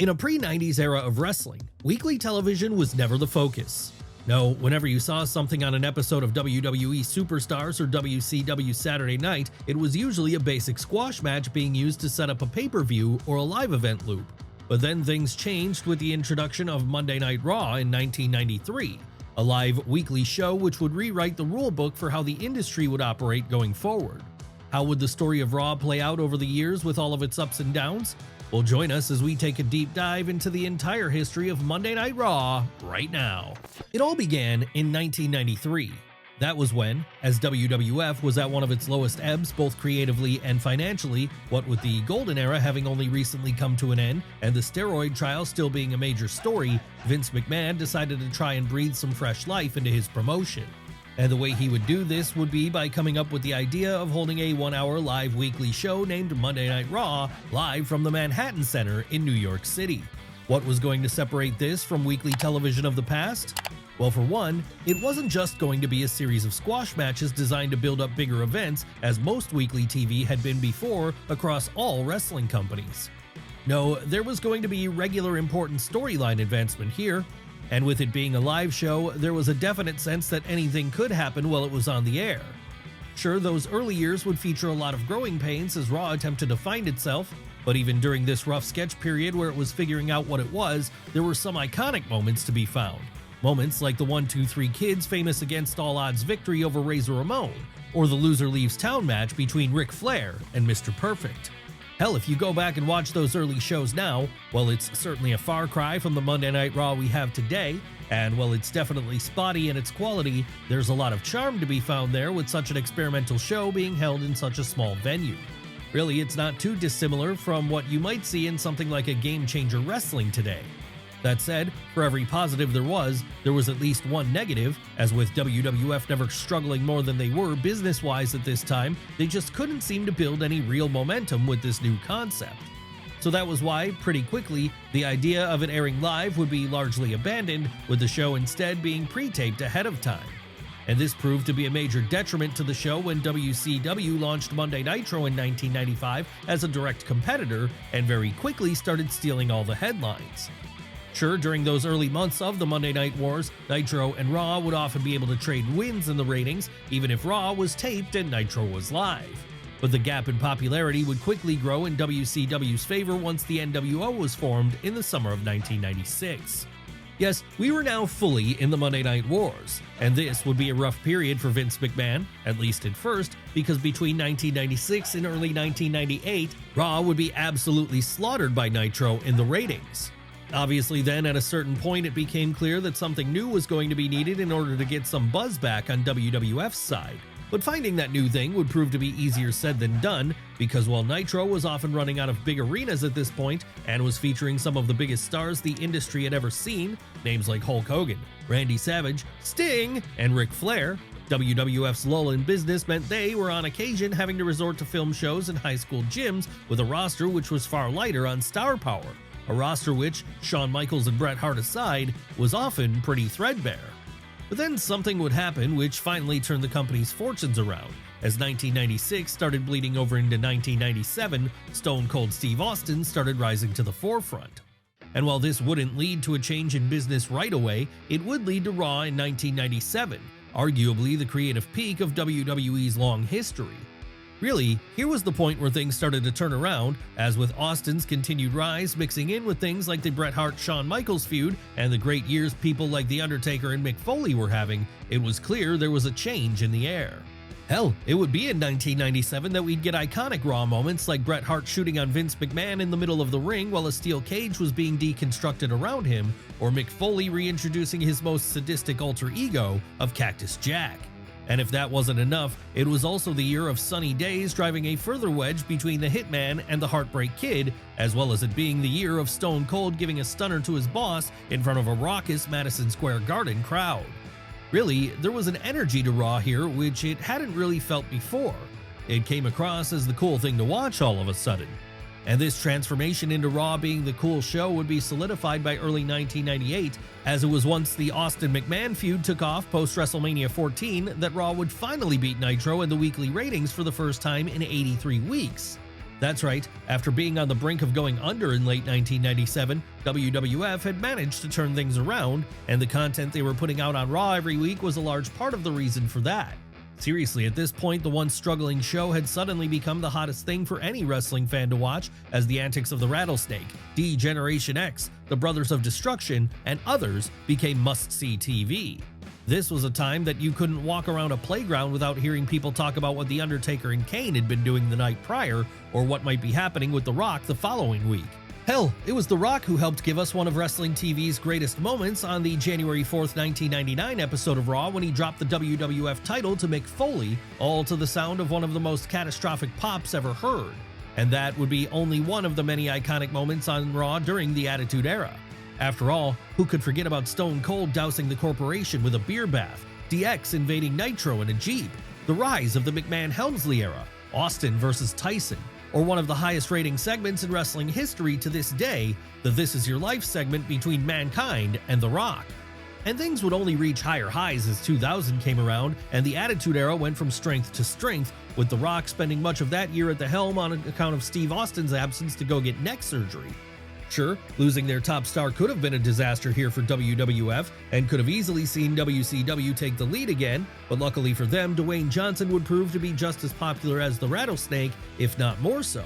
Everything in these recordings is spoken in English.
In a pre-90s era of wrestling, weekly television was never the focus. No, whenever you saw something on an episode of WWE Superstars or WCW Saturday Night, it was usually a basic squash match being used to set up a pay-per-view or a live event loop. But then things changed with the introduction of Monday Night Raw in 1993, a live weekly show which would rewrite the rulebook for how the industry would operate going forward. How would the story of Raw play out over the years with all of its ups and downs? Well, join us as we take a deep dive into the entire history of Monday Night Raw right now. It all began in 1993. That was when, as WWF was at one of its lowest ebbs both creatively and financially, what with the golden era having only recently come to an end and the steroid trial still being a major story, Vince McMahon decided to try and breathe some fresh life into his promotion. And the way he would do this would be by coming up with the idea of holding a 1-hour live weekly show named Monday Night Raw live from the Manhattan Center in New York City. What was going to separate this from weekly television of the past? Well, for one, it wasn't just going to be a series of squash matches designed to build up bigger events as most weekly TV had been before across all wrestling companies. No, there was going to be regular important storyline advancement here. And with it being a live show, there was a definite sense that anything could happen while it was on the air. Sure, those early years would feature a lot of growing pains as Raw attempted to find itself, but even during this rough sketch period where it was figuring out what it was, there were some iconic moments to be found. Moments like the 1-2-3 Kid's famous against all odds victory over Razor Ramon, or the loser leaves town match between Ric Flair and Mr. Perfect. Hell, if you go back and watch those early shows now, well, it's certainly a far cry from the Monday Night Raw we have today, and while it's definitely spotty in its quality, there's a lot of charm to be found there with such an experimental show being held in such a small venue. Really, it's not too dissimilar from what you might see in something like a Game Changer Wrestling today. That said, for every positive there was at least one negative, as with WWF never struggling more than they were business-wise at this time, they just couldn't seem to build any real momentum with this new concept. So that was why, pretty quickly, the idea of it airing live would be largely abandoned, with the show instead being pre-taped ahead of time. And this proved to be a major detriment to the show when WCW launched Monday Nitro in 1995 as a direct competitor and very quickly started stealing all the headlines. Sure, during those early months of the Monday Night Wars, Nitro and Raw would often be able to trade wins in the ratings, even if Raw was taped and Nitro was live. But the gap in popularity would quickly grow in WCW's favor once the NWO was formed in the summer of 1996. Yes, we were now fully in the Monday Night Wars, and this would be a rough period for Vince McMahon, at least at first, because between 1996 and early 1998, Raw would be absolutely slaughtered by Nitro in the ratings. Obviously then, at a certain point, it became clear that something new was going to be needed in order to get some buzz back on WWF's side. But finding that new thing would prove to be easier said than done, because while Nitro was often running out of big arenas at this point, and was featuring some of the biggest stars the industry had ever seen, names like Hulk Hogan, Randy Savage, Sting, and Ric Flair, WWF's lull in business meant they were on occasion having to resort to film shows in high school gyms with a roster which was far lighter on star power. A roster which, Shawn Michaels and Bret Hart aside, was often pretty threadbare. But then something would happen which finally turned the company's fortunes around. As 1996 started bleeding over into 1997, Stone Cold Steve Austin started rising to the forefront. And while this wouldn't lead to a change in business right away, it would lead to Raw in 1997, arguably the creative peak of WWE's long history. Really, here was the point where things started to turn around, as with Austin's continued rise mixing in with things like the Bret Hart-Shawn Michaels feud and the great years people like The Undertaker and Mick Foley were having, it was clear there was a change in the air. Hell, it would be in 1997 that we'd get iconic Raw moments like Bret Hart shooting on Vince McMahon in the middle of the ring while a steel cage was being deconstructed around him, or Mick Foley reintroducing his most sadistic alter ego of Cactus Jack. And if that wasn't enough, it was also the year of Sunny Days driving a further wedge between the Hitman and the Heartbreak Kid, as well as it being the year of Stone Cold giving a stunner to his boss in front of a raucous Madison Square Garden crowd. Really, there was an energy to Raw here which it hadn't really felt before. It came across as the cool thing to watch all of a sudden. And this transformation into Raw being the cool show would be solidified by early 1998, as it was once the Austin-McMahon feud took off post-WrestleMania 14 that Raw would finally beat Nitro in the weekly ratings for the first time in 83 weeks. That's right, after being on the brink of going under in late 1997, WWF had managed to turn things around, and the content they were putting out on Raw every week was a large part of the reason for that. Seriously, at this point, the once struggling show had suddenly become the hottest thing for any wrestling fan to watch, as the antics of the Rattlesnake, D-Generation X, the Brothers of Destruction, and others became must-see TV. This was a time that you couldn't walk around a playground without hearing people talk about what The Undertaker and Kane had been doing the night prior, or what might be happening with The Rock the following week. Hell, it was The Rock who helped give us one of wrestling TV's greatest moments on the January 4th, 1999 episode of Raw when he dropped the WWF title to Mick Foley, all to the sound of one of the most catastrophic pops ever heard. And that would be only one of the many iconic moments on Raw during the Attitude Era. After all, who could forget about Stone Cold dousing the corporation with a beer bath, DX invading Nitro in a Jeep, the rise of the McMahon-Helmsley era, Austin versus Tyson, or one of the highest rating segments in wrestling history to this day, the This Is Your Life segment between Mankind and The Rock. And things would only reach higher highs as 2000 came around and the Attitude Era went from strength to strength, with The Rock spending much of that year at the helm on account of Steve Austin's absence to go get neck surgery. Sure, losing their top star could have been a disaster here for WWF and could have easily seen WCW take the lead again, but luckily for them, Dwayne Johnson would prove to be just as popular as the Rattlesnake, if not more so.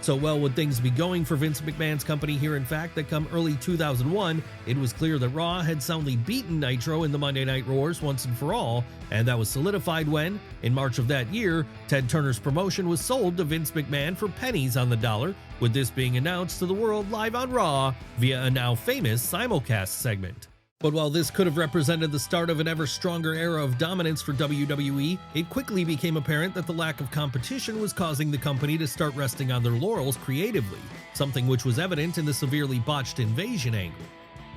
So well would things be going for Vince McMahon's company here, in fact, that come early 2001, it was clear that Raw had soundly beaten Nitro in the Monday Night Wars once and for all, and that was solidified when, in March of that year, Ted Turner's promotion was sold to Vince McMahon for pennies on the dollar, with this being announced to the world live on Raw via a now famous simulcast segment. But while this could have represented the start of an ever stronger era of dominance for WWE, it quickly became apparent that the lack of competition was causing the company to start resting on their laurels creatively, something which was evident in the severely botched Invasion angle.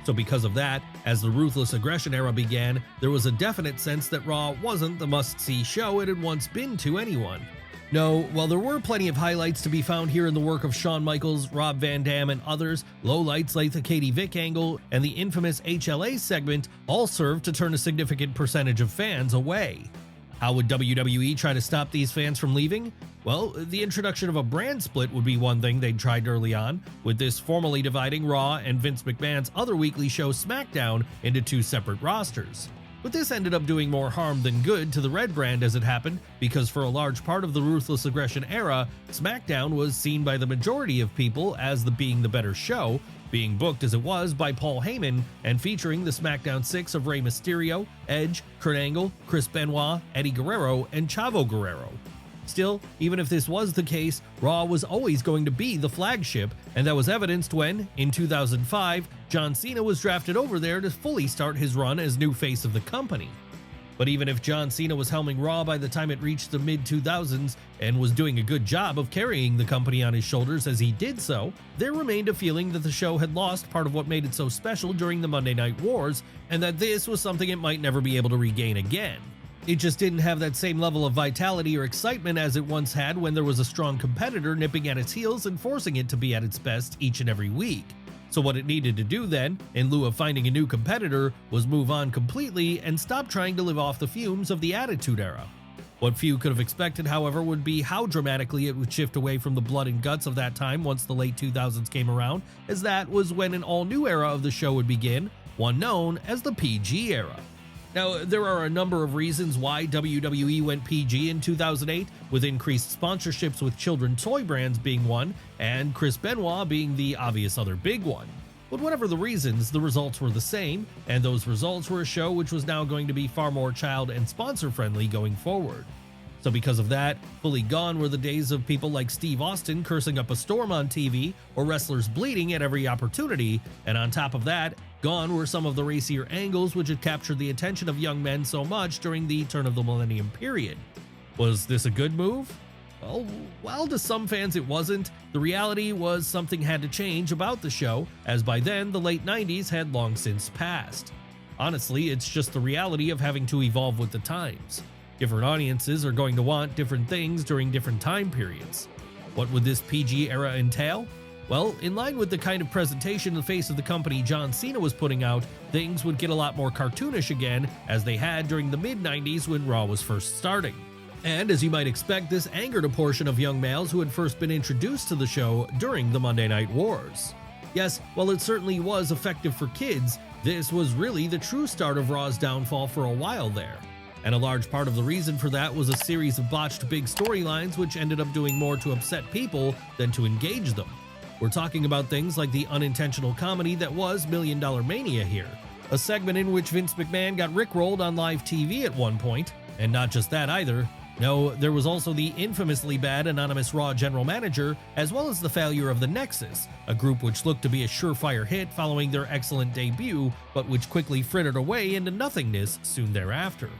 So because of that, as the Ruthless Aggression era began, there was a definite sense that Raw wasn't the must-see show it had once been to anyone. No, while there were plenty of highlights to be found here in the work of Shawn Michaels, Rob Van Dam, and others, lowlights like the Katie Vick angle and the infamous HLA segment all served to turn a significant percentage of fans away. How would WWE try to stop these fans from leaving? Well, the introduction of a brand split would be one thing they'd tried early on, with this formally dividing Raw and Vince McMahon's other weekly show SmackDown into two separate rosters. But this ended up doing more harm than good to the Red brand as it happened, because for a large part of the Ruthless Aggression era, SmackDown was seen by the majority of people as being the better show, being booked as it was by Paul Heyman and featuring the SmackDown 6 of Rey Mysterio, Edge, Kurt Angle, Chris Benoit, Eddie Guerrero, and Chavo Guerrero. Still, even if this was the case, Raw was always going to be the flagship, and that was evidenced when, in 2005, John Cena was drafted over there to fully start his run as new face of the company. But even if John Cena was helming Raw by the time it reached the mid-2000s and was doing a good job of carrying the company on his shoulders as he did so, there remained a feeling that the show had lost part of what made it so special during the Monday Night Wars, and that this was something it might never be able to regain again. It just didn't have that same level of vitality or excitement as it once had when there was a strong competitor nipping at its heels and forcing it to be at its best each and every week. So what it needed to do then, in lieu of finding a new competitor, was move on completely and stop trying to live off the fumes of the Attitude Era. What few could have expected, however, would be how dramatically it would shift away from the blood and guts of that time once the late 2000s came around, as that was when an all-new era of the show would begin, one known as the PG era. Now, there are a number of reasons why WWE went PG in 2008, with increased sponsorships with children's toy brands being one, and Chris Benoit being the obvious other big one. But whatever the reasons, the results were the same, and those results were a show which was now going to be far more child and sponsor-friendly going forward. So because of that, fully gone were the days of people like Steve Austin cursing up a storm on TV, or wrestlers bleeding at every opportunity, and on top of that, gone were some of the racier angles which had captured the attention of young men so much during the turn of the millennium period. Was this a good move? Well, while to some fans it wasn't, the reality was something had to change about the show, as by then the late 90s had long since passed. Honestly, it's just the reality of having to evolve with the times. Different audiences are going to want different things during different time periods. What would this PG era entail? Well, in line with the kind of presentation the face of the company John Cena was putting out, things would get a lot more cartoonish again, as they had during the mid-90s when Raw was first starting. And as you might expect, this angered a portion of young males who had first been introduced to the show during the Monday Night Wars. Yes, while it certainly was effective for kids, this was really the true start of Raw's downfall for a while there. And a large part of the reason for that was a series of botched big storylines which ended up doing more to upset people than to engage them. We're talking about things like the unintentional comedy that was $1 Million Mania here, a segment in which Vince McMahon got rickrolled on live TV at one point, and not just that either. No, there was also the infamously bad anonymous Raw general manager, as well as the failure of the Nexus, a group which looked to be a surefire hit following their excellent debut, but which quickly frittered away into nothingness soon thereafter.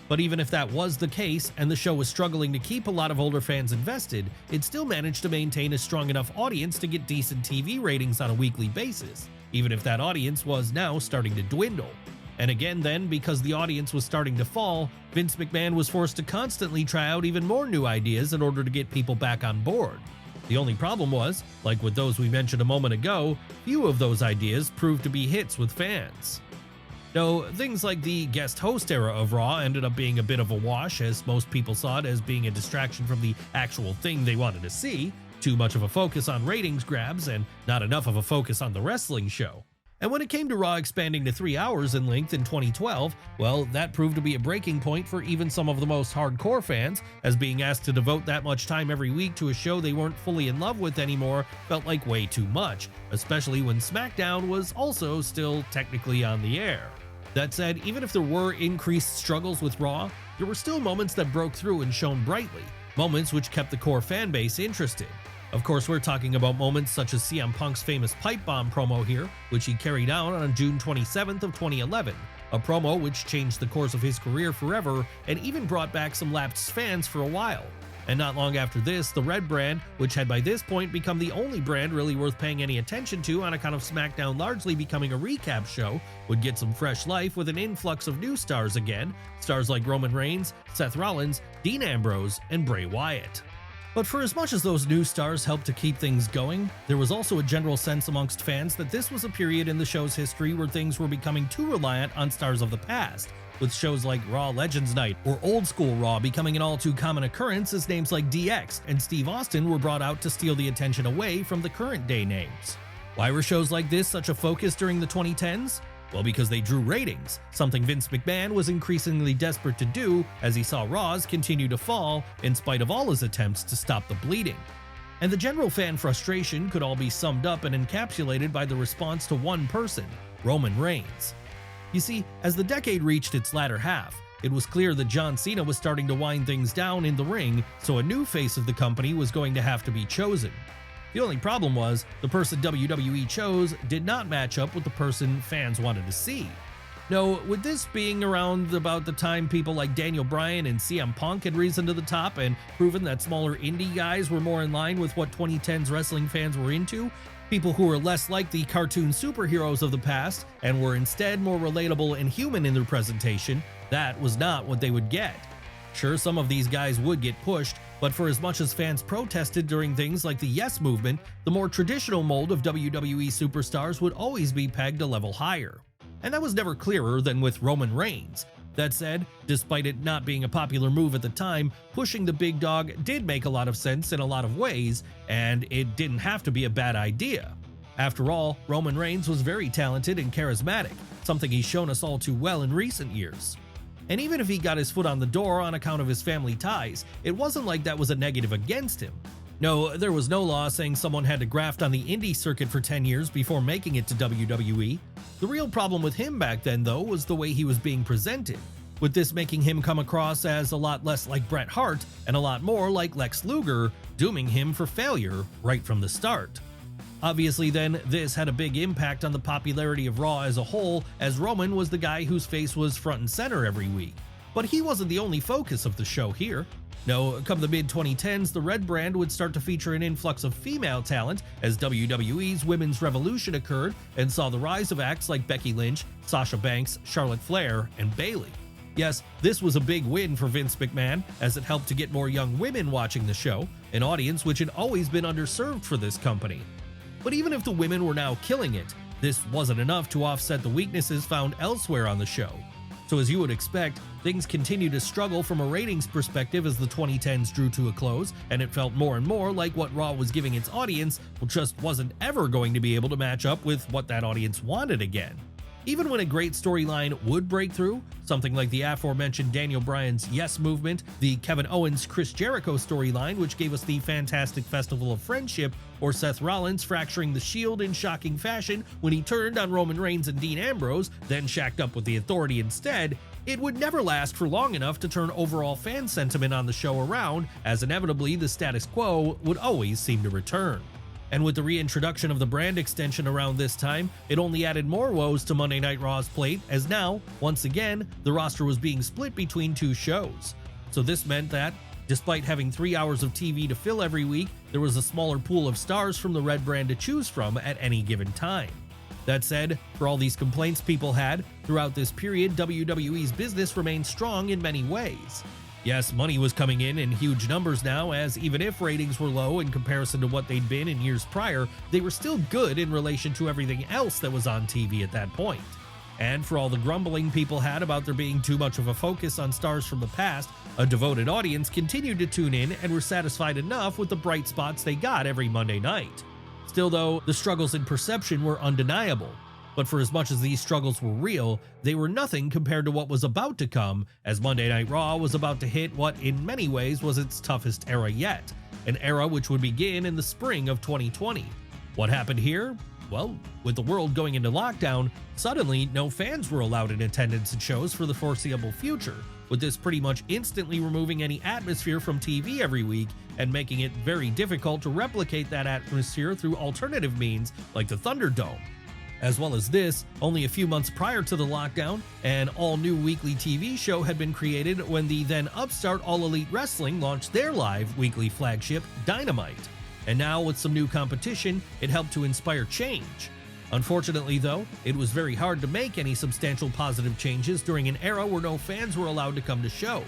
But even if that was the case, and the show was struggling to keep a lot of older fans invested, it still managed to maintain a strong enough audience to get decent TV ratings on a weekly basis, even if that audience was now starting to dwindle. And again then, because the audience was starting to fall, Vince McMahon was forced to constantly try out even more new ideas in order to get people back on board. The only problem was, like with those we mentioned a moment ago, few of those ideas proved to be hits with fans. No, things like the guest host era of Raw ended up being a bit of a wash, as most people saw it as being a distraction from the actual thing they wanted to see, too much of a focus on ratings grabs and not enough of a focus on the wrestling show. And when it came to Raw expanding to 3 hours in length in 2012, well, that proved to be a breaking point for even some of the most hardcore fans, as being asked to devote that much time every week to a show they weren't fully in love with anymore felt like way too much, especially when SmackDown was also still technically on the air. That said, even if there were increased struggles with Raw, there were still moments that broke through and shone brightly, moments which kept the core fan base interested. Of course, we're talking about moments such as CM Punk's famous pipe bomb promo here, which he carried out on June 27th of 2011, a promo which changed the course of his career forever and even brought back some lapsed fans for a while. And not long after this, the Red brand, which had by this point become the only brand really worth paying any attention to on account of SmackDown largely becoming a recap show, would get some fresh life with an influx of new stars again, stars like Roman Reigns, Seth Rollins, Dean Ambrose, and Bray Wyatt. But for as much as those new stars helped to keep things going, there was also a general sense amongst fans that this was a period in the show's history where things were becoming too reliant on stars of the past, with shows like Raw Legends Night or Old School Raw becoming an all too common occurrence as names like DX and Steve Austin were brought out to steal the attention away from the current day names. Why were shows like this such a focus during the 2010s? Well, because they drew ratings, something Vince McMahon was increasingly desperate to do as he saw Raws continue to fall in spite of all his attempts to stop the bleeding. And the general fan frustration could all be summed up and encapsulated by the response to one person, Roman Reigns. You see, as the decade reached its latter half, it was clear that John Cena was starting to wind things down in the ring, so a new face of the company was going to have to be chosen. The only problem was, the person WWE chose did not match up with the person fans wanted to see. No, with this being around about the time people like Daniel Bryan and CM Punk had risen to the top and proven that smaller indie guys were more in line with what 2010s wrestling fans were into, people who were less like the cartoon superheroes of the past and were instead more relatable and human in their presentation, that was not what they would get. Sure, some of these guys would get pushed, but for as much as fans protested during things like the Yes Movement, the more traditional mold of WWE superstars would always be pegged a level higher. And that was never clearer than with Roman Reigns. That said, despite it not being a popular move at the time, pushing the big dog did make a lot of sense in a lot of ways, and it didn't have to be a bad idea. After all, Roman Reigns was very talented and charismatic, something he's shown us all too well in recent years. And even if he got his foot on the door on account of his family ties, it wasn't like that was a negative against him. No, there was no law saying someone had to graft on the indie circuit for 10 years before making it to WWE. The real problem with him back then, though, was the way he was being presented, with this making him come across as a lot less like Bret Hart and a lot more like Lex Luger, dooming him for failure right from the start. Obviously then, this had a big impact on the popularity of Raw as a whole, as Roman was the guy whose face was front and center every week. But he wasn't the only focus of the show here. No, come the mid-2010s, the Red brand would start to feature an influx of female talent as WWE's Women's Revolution occurred and saw the rise of acts like Becky Lynch, Sasha Banks, Charlotte Flair, and Bayley. Yes, this was a big win for Vince McMahon, as it helped to get more young women watching the show, an audience which had always been underserved for this company. But even if the women were now killing it, this wasn't enough to offset the weaknesses found elsewhere on the show. So as you would expect, things continued to struggle from a ratings perspective as the 2010s drew to a close, and it felt more and more like what Raw was giving its audience just wasn't ever going to be able to match up with what that audience wanted again. Even when a great storyline would break through, something like the aforementioned Daniel Bryan's Yes movement, the Kevin Owens-Chris Jericho storyline which gave us the fantastic Festival of Friendship, or Seth Rollins fracturing the Shield in shocking fashion when he turned on Roman Reigns and Dean Ambrose, then shacked up with the Authority instead, it would never last for long enough to turn overall fan sentiment on the show around, as inevitably the status quo would always seem to return. And with the reintroduction of the brand extension around this time, it only added more woes to Monday Night Raw's plate, as now, once again, the roster was being split between two shows. So this meant that, despite having 3 hours of TV to fill every week, there was a smaller pool of stars from the red brand to choose from at any given time. That said, for all these complaints people had, throughout this period, WWE's business remained strong in many ways. Yes, money was coming in huge numbers now, as even if ratings were low in comparison to what they'd been in years prior, they were still good in relation to everything else that was on TV at that point. And for all the grumbling people had about there being too much of a focus on stars from the past, a devoted audience continued to tune in and were satisfied enough with the bright spots they got every Monday night. Still though, the struggles in perception were undeniable. But for as much as these struggles were real, they were nothing compared to what was about to come, as Monday Night Raw was about to hit what in many ways was its toughest era yet, an era which would begin in the spring of 2020. What happened here? Well, with the world going into lockdown, suddenly no fans were allowed in attendance at shows for the foreseeable future, with this pretty much instantly removing any atmosphere from TV every week and making it very difficult to replicate that atmosphere through alternative means like the Thunderdome. As well as this, only a few months prior to the lockdown, an all-new weekly TV show had been created when the then upstart All Elite Wrestling launched their live weekly flagship, Dynamite. And now, with some new competition, it helped to inspire change. Unfortunately though, it was very hard to make any substantial positive changes during an era where no fans were allowed to come to shows.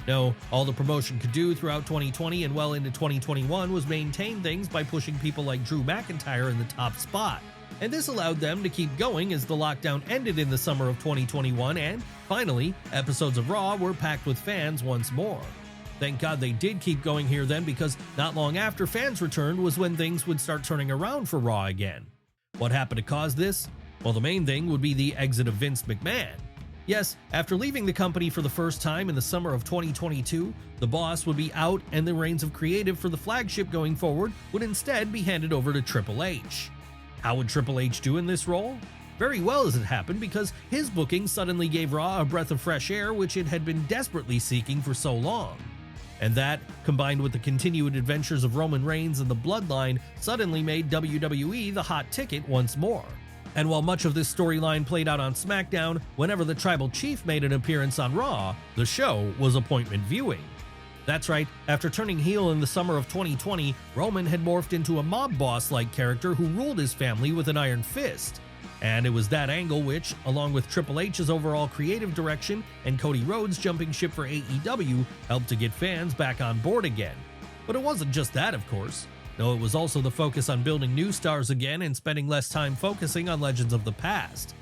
No, all the promotion could do throughout 2020 and well into 2021 was maintain things by pushing people like Drew McIntyre in the top spot. And this allowed them to keep going as the lockdown ended in the summer of 2021 and, finally, episodes of Raw were packed with fans once more. Thank God they did keep going here then, because not long after fans returned was when things would start turning around for Raw again. What happened to cause this? Well, the main thing would be the exit of Vince McMahon. Yes, after leaving the company for the first time in the summer of 2022, the boss would be out and the reins of creative for the flagship going forward would instead be handed over to Triple H. How would Triple H do in this role? Very well, as it happened, because his booking suddenly gave Raw a breath of fresh air which it had been desperately seeking for so long. And that, combined with the continued adventures of Roman Reigns and the Bloodline, suddenly made WWE the hot ticket once more. And while much of this storyline played out on SmackDown, whenever the Tribal Chief made an appearance on Raw, the show was appointment viewing. That's right, after turning heel in the summer of 2020, Roman had morphed into a mob boss-like character who ruled his family with an iron fist. And it was that angle which, along with Triple H's overall creative direction and Cody Rhodes jumping ship for AEW, helped to get fans back on board again. But it wasn't just that, of course. No, it was also the focus on building new stars again and spending less time focusing on legends of the past.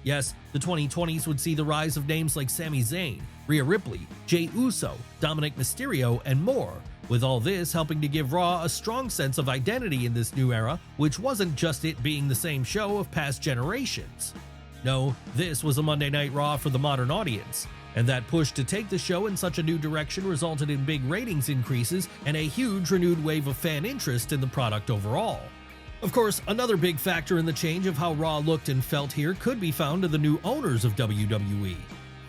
Yes, the 2020s would see the rise of names like Sami Zayn, Rhea Ripley, Jey Uso, Dominic Mysterio, and more, with all this helping to give Raw a strong sense of identity in this new era, which wasn't just it being the same show of past generations. No, this was a Monday Night Raw for the modern audience, and that push to take the show in such a new direction resulted in big ratings increases and a huge renewed wave of fan interest in the product overall. Of course, another big factor in the change of how Raw looked and felt here could be found in the new owners of WWE.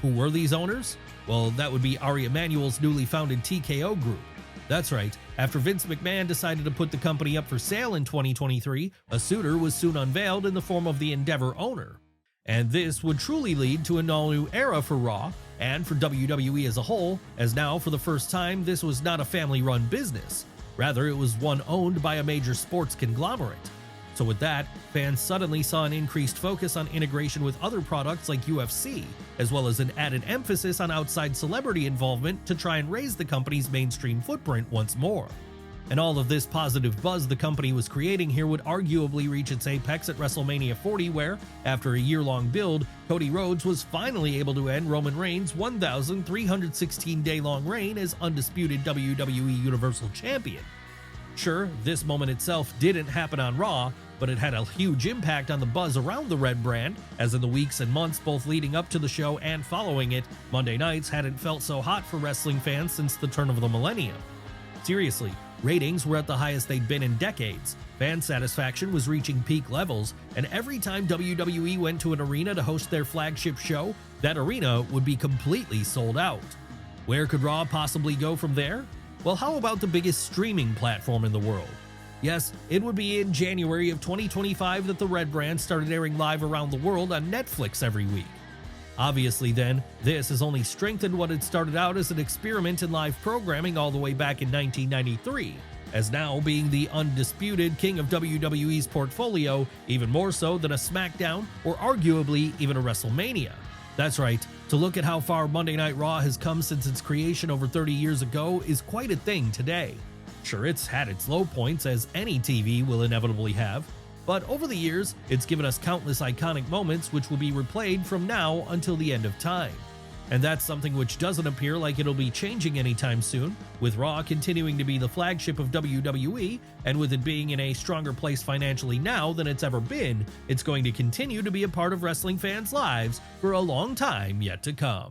Who were these owners? Well, that would be Ari Emanuel's newly founded TKO group. That's right, after Vince McMahon decided to put the company up for sale in 2023, a suitor was soon unveiled in the form of the Endeavor owner. And this would truly lead to an all-new era for Raw, and for WWE as a whole, as now for the first time this was not a family-run business. Rather, it was one owned by a major sports conglomerate. So with that, fans suddenly saw an increased focus on integration with other products like UFC, as well as an added emphasis on outside celebrity involvement to try and raise the company's mainstream footprint once more. And all of this positive buzz the company was creating here would arguably reach its apex at WrestleMania 40, where, after a year-long build, Cody Rhodes was finally able to end Roman Reigns' 1,316-day-long reign as undisputed WWE Universal Champion. Sure, this moment itself didn't happen on Raw, but it had a huge impact on the buzz around the Red brand, as in the weeks and months both leading up to the show and following it, Monday nights hadn't felt so hot for wrestling fans since the turn of the millennium. Seriously, ratings were at the highest they'd been in decades, fan satisfaction was reaching peak levels, and every time WWE went to an arena to host their flagship show, that arena would be completely sold out. Where could Raw possibly go from there? Well, how about the biggest streaming platform in the world? Yes, it would be in January of 2025 that the Red brand started airing live around the world on Netflix every week. Obviously then, this has only strengthened what had started out as an experiment in live programming all the way back in 1993, as now being the undisputed king of WWE's portfolio, even more so than a SmackDown or arguably even a WrestleMania. That's right, to look at how far Monday Night Raw has come since its creation over 30 years ago is quite a thing today. Sure, it's had its low points, as any TV will inevitably have, but over the years, it's given us countless iconic moments which will be replayed from now until the end of time. And that's something which doesn't appear like it'll be changing anytime soon, with Raw continuing to be the flagship of WWE, and with it being in a stronger place financially now than it's ever been, it's going to continue to be a part of wrestling fans' lives for a long time yet to come.